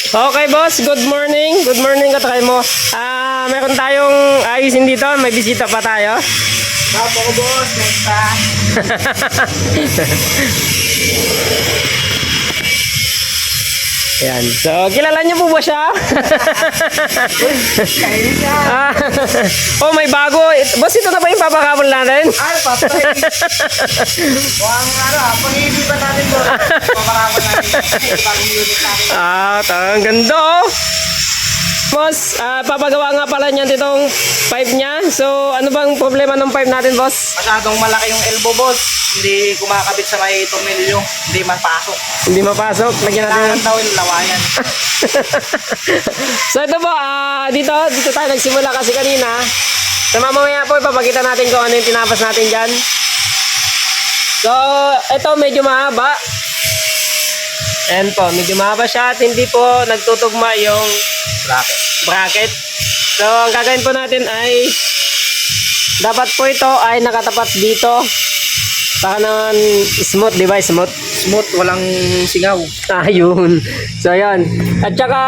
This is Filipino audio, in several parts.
Okay, boss. Good morning. Good morning, katry mo. Meron tayong ayusin dito. May bisita pa tayo. Bapo ko, boss. Next time. Yan. So, kilala niyo po ba siya? Kain siya. Oh, may bago. Boss, ito na ba yung papakabol natin? Ay, patay. Huwag pag-ibig ba natin, boss? Pamarapan natin. Bagong unit natin. Ang ganda oh. Boss, papagawa nga pala niyan itong pipe niya. So, ano bang problema ng pipe natin, boss? Masyadong malaki yung elbow, boss. Hindi kumakabit sa may tornilyo. Hindi mapasok. Hindi mapasok. Lagyan natin. Kailangan daw yung lawayan. So, ito po, dito tayo nagsimula kasi kanina. So, mamaya po, ipapakita natin kung ano yung tinapas natin dyan. So, ito medyo mahaba. Ayan po, medyo mahaba siya at hindi po nagtutugma yung bracket. So, ang gagawin po natin ay dapat po ito ay nakatapat dito. Baka naman smooth, di ba? Smooth. Smooth, walang singaw. Ayun. So, ayan. At saka,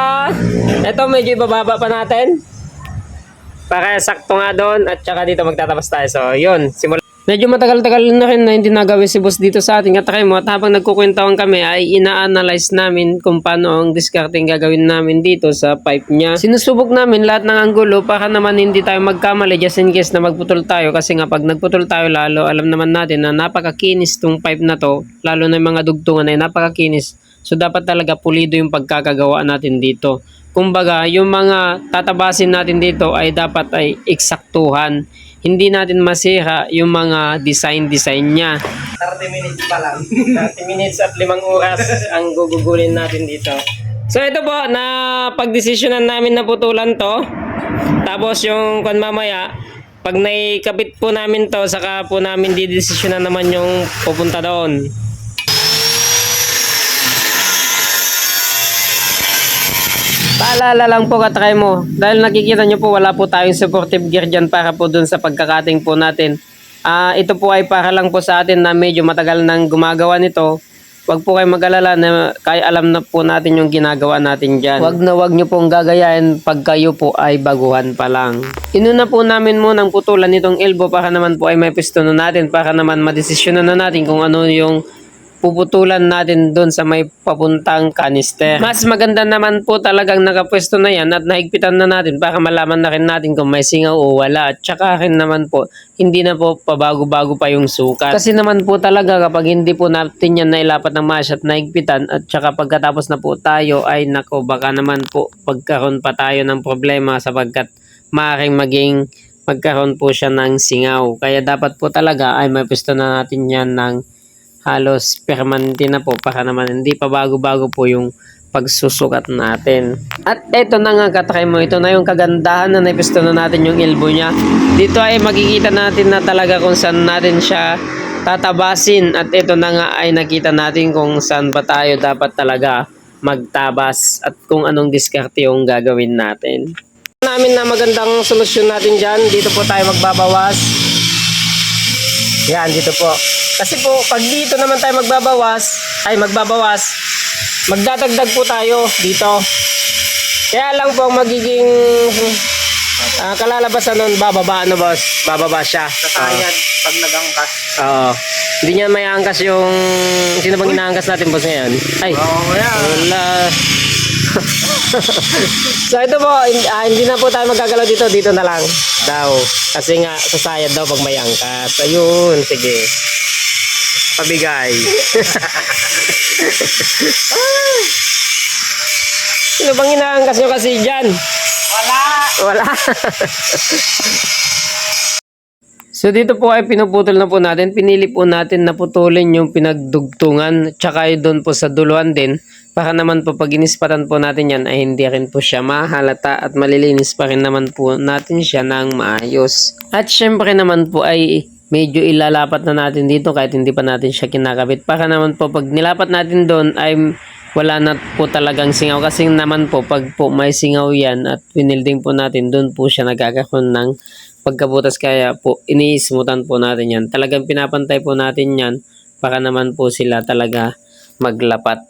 ito medyo ibababa pa natin. Para sakto nga doon. At saka dito magtatapas tayo. So, yun. Simula. Medyo matagal-tagal na rin na hindi nagawin si boss dito sa ating katry mo. At habang nagkukwentawan kami ay ina-analyze namin kung paano ang discarding gagawin namin dito sa pipe niya. Sinusubok namin lahat ng anggulo para naman hindi tayo magkamali just in case na magputol tayo. Kasi nga pag nagputol tayo lalo, alam naman natin na napakakinis tong pipe na to. Lalo na yung mga dugtungan ay napakakinis. So dapat talaga pulido yung pagkakagawa natin dito. Kumbaga, yung mga tatabasin natin dito ay dapat ay eksaktuhan. Hindi natin masira yung mga design niya. 30 minutes pa lang. 30 minutes at 5 oras ang gugugulin natin dito. So ito po, na pagdesisyonan namin na putulan to. Tapos yung mamaya, pag naikabit po namin to, saka po namin didesisyonan naman yung pupunta doon. Paalala lang po katry mo, dahil nakikita nyo po wala po tayong supportive gear dyan para po dun sa pagkakating po natin. Ito po ay para lang po sa atin na medyo matagal nang gumagawa nito. Huwag po kayo mag-alala na kaya alam na po natin yung ginagawa natin dyan. Huwag nyo pong gagayain pag kayo po ay baguhan pa lang. Inuna po namin munang putulan itong elbow para naman po ay may pisto na natin para naman madesisyonan na natin kung ano yung puputulan natin doon sa may papuntang kanister. Mas maganda naman po talagang nakapwesto na yan at nahigpitan na natin para malaman na rin natin kung may singaw o wala. At saka rin naman po, hindi na po pabago-bago pa yung sukat. Kasi naman po talaga kapag hindi po natin yan nailapat ng mash at nahigpitan at saka pagkatapos na po tayo ay nako baka naman po pagkaroon pa tayo ng problema sapagkat maaaring magkaroon po siya ng singaw. Kaya dapat po talaga ay may pwesto na natin yan ng halos permanente na po para naman hindi pa bago-bago po yung pagsusukat natin. At eto na nga katry mo, ito na yung kagandahan na naipisto na natin yung elbow niya. Dito ay makikita natin na talaga kung saan natin siya tatabasin at ito na nga ay nakita natin kung saan pa tayo dapat talaga magtabas at kung anong diskarte yung gagawin natin. Namin na magandang solusyon natin dyan, dito po tayo magbabawas. Yan, dito po. Kasi po, pag dito naman tayo magbabawas, magdadagdag po tayo dito. Kaya lang po magiging kalalabasan nun, bababa, ano boss? Bababa siya. Sasayad pag nag-angkas. Oo. Hindi niya may angkas yung, sino bang inaangkas natin boss ngayon? Ay, wala. So ito po, hindi na po tayo magkagalaw dito na lang daw. Kasi nga, sasayad daw pag may angkas. Ayun, sige. Pabigay. Sino bang inaangkas nyo kasi dyan? Wala. So dito po ay pinuputol na po natin. Pinili po natin na putulin yung pinagdugtungan. Tsaka doon po sa duluan din. Para naman po pag inispatan po natin yan ay hindi rin po siya mahalata at malilinis pa rin naman po natin siya ng maayos. At syempre naman po ay medyo ilalapat na natin dito kahit hindi pa natin siya kinakabit. Para naman po pag nilapat natin doon ay wala na po talagang singaw. Kasi naman po pag po may singaw yan at pinilding po natin doon po siya nagkakaroon ng pagkabutas. Kaya po ini-smoothan po natin yan. Talagang pinapantay po natin yan para naman po sila talaga maglapat.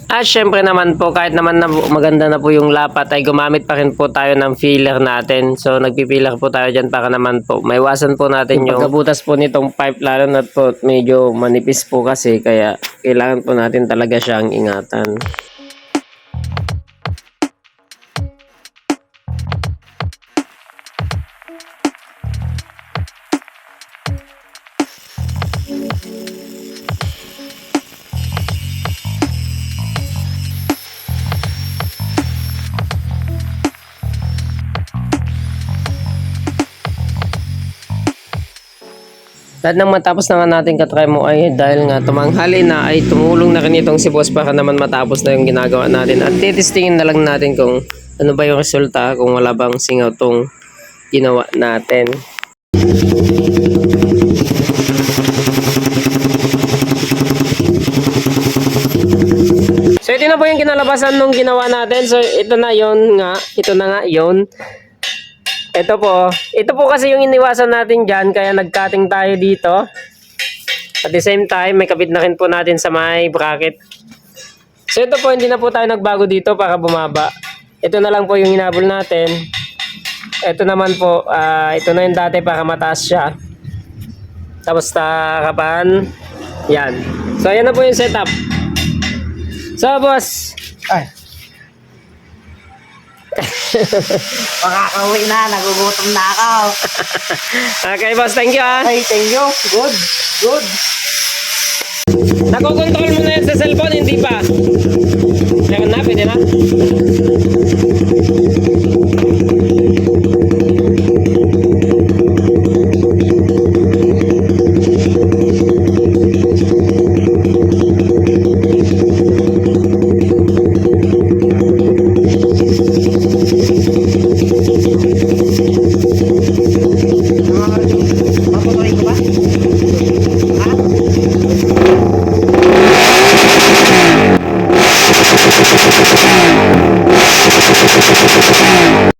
At syempre naman po, kahit naman na maganda na po yung lapat, ay gumamit pa rin po tayo ng filler natin. So nagpipiller po tayo dyan para naman po maiwasan po natin yung pagkabutas po nitong pipe, lalo na po medyo manipis po kasi, kaya kailangan po natin talaga siyang ingatan. At nang matapos na nga natin katry mo ay dahil nga tumanghali na, ay tumulong na rin itong si boss para naman matapos na yung ginagawa natin. At titistingin na lang natin kung ano ba yung resulta, kung wala bang singaw tong ginawa natin. So ito na po yung kinalabasan nung ginawa natin. So ito na yon nga, ito na nga yon. Ito po kasi yung iniwasan natin dyan, kaya nag-cutting tayo dito. At the same time, may kabit na rin po natin sa may bracket. So ito po, hindi na po tayo nagbago dito para bumaba. Ito na lang po yung hinabol natin. Ito naman po, ito na yung dati para mataas siya. Tapos takapan. Yan. So ayan na po yung setup. So boss. Ay. Makakauwi na, nagugutom na ako. Okay boss, thank you Ay, thank you. Good, good. Nakokontrol mo na yan sa cellphone, hindi pa? Meron na, pwede na? Paputuloy ko ba? Ha?